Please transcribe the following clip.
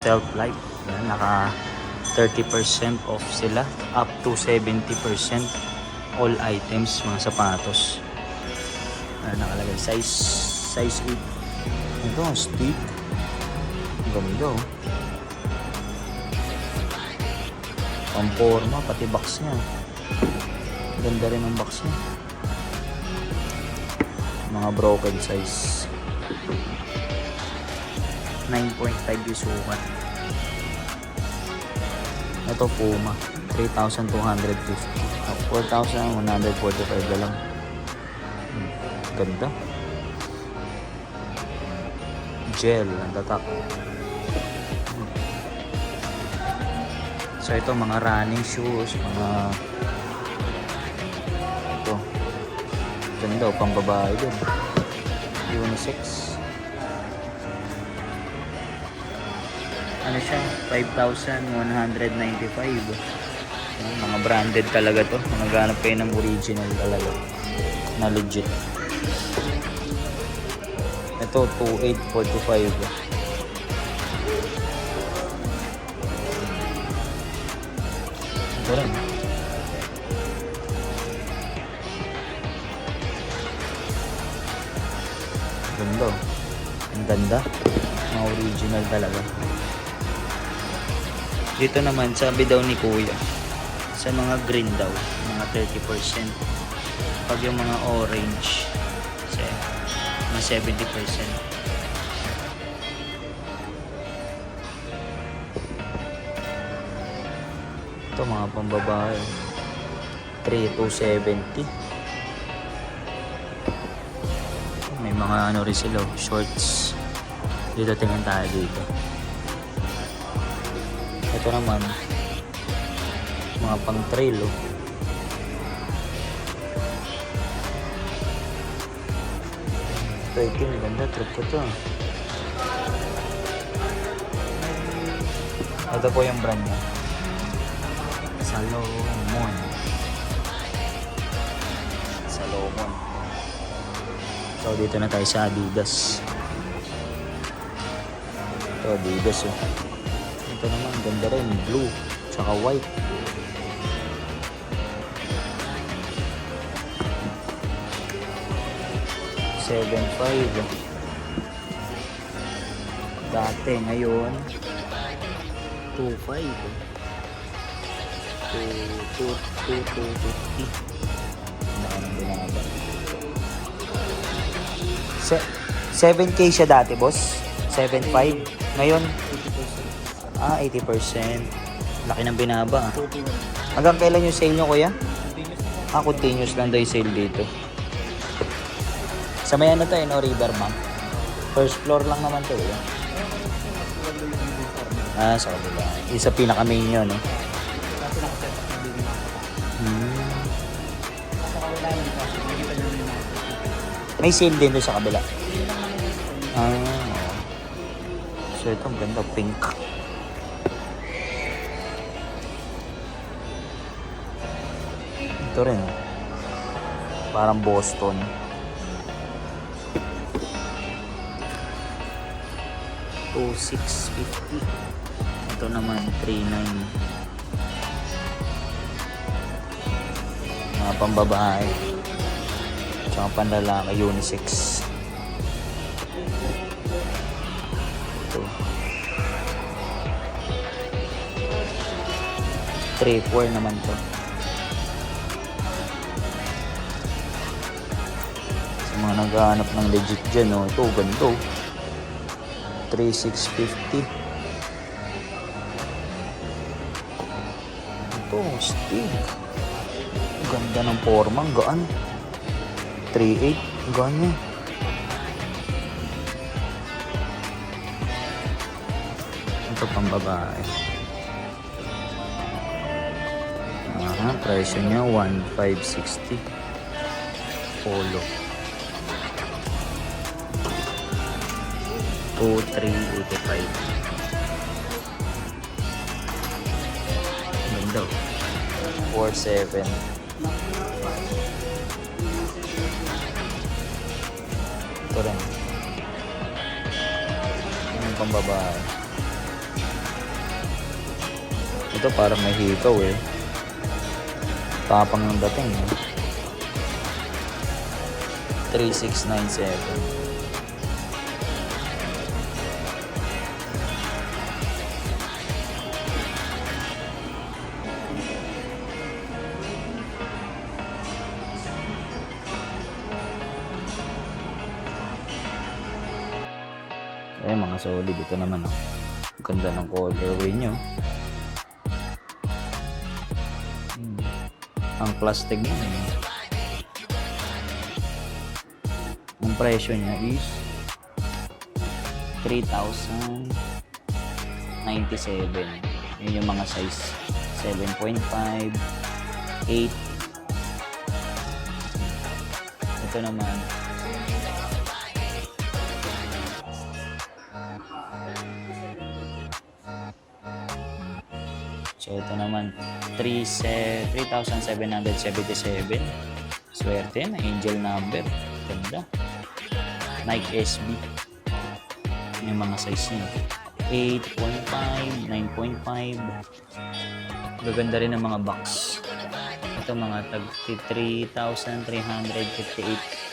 Shelf life. Yan, naka 30% off sila. Up to 70% all items, mga sapatos. Nakalagay size 8. Ito, stick. Ganda oh. Pamporma, pati box niya. Ganda rin ang box niya. Mga broken size. 9.5 yung sukat. Ito Puma, 3,250. 4,145 na lang. Ganda. Gel ang tatak. So ito mga running shoes, mga ito. Ganda o, pang babae din. Unisex. Ano siya? 5,195. Mga branded talaga to. Naghanap kayo ng original talaga. Na legit. Ito, 2,845. Ito rin. Ganda. Ang ganda. Mga original talaga. Dito naman, sabi daw ni Kuya, sa mga green daw, mga 30%. Pag yung mga orange, mga 70%. Ito mga pambabae, 3,270. May mga ano rin sila, shorts. Dito tingnan tayo dito. Ito naman, mga pang trail oh. Ito, ganda, trip ko to. Ito po yung brand niya. Salomon. So dito na tayo sa Adidas. Ito Adidas oh. Ito naman, ganda rin, blue, tsaka white. $7,500. Dati, ngayon, $2,500. 2,250. Nakanang binaba. 7K siya dati, boss? 7,500. Ngayon, 80%. Laki ng binaba. Hanggang kailan yung sale nyo, kuya? Continuous lang daw yung sale dito. Sa may ano tayo, no? Riverbank. First floor lang naman to, eh. Sa kabila. Isa pinaka-main nyo, no? May sale din doon sa kabila. So ito, ang ganda, pink. Ito rin. Parang Boston. $2,650. Ito naman, $3,900. Mga pambabae. Tsaka panlalaki, unisex. Ito. 3,400 naman to. Sa mga naghahanap ng legit dyan, oh. Ito, ganito. 3,650. Ito, stick. Ganda ng forma, ang gaan. 3,800, gaan niya. Ito pang babae. Presyo niya 1,560. Polo. 2,385. Ganda. 4,700. Ito rin. Yung pambabae. Ito parang may hikaw eh. Tapang ng dating eh. 3697. Eh mga solid ito naman oh. Ganda ng colorway nyo. Ang plastic niya eh. Ang presyo niya is 3,097. Yun yung mga size 7.5, 8. Ito naman so ito naman 3,777. Swerte na angel number. Ganda. Nike SB. Yung mga size niya 8.5, 9.5. Gaganda rin ang mga box. Ito mga tag 3,358.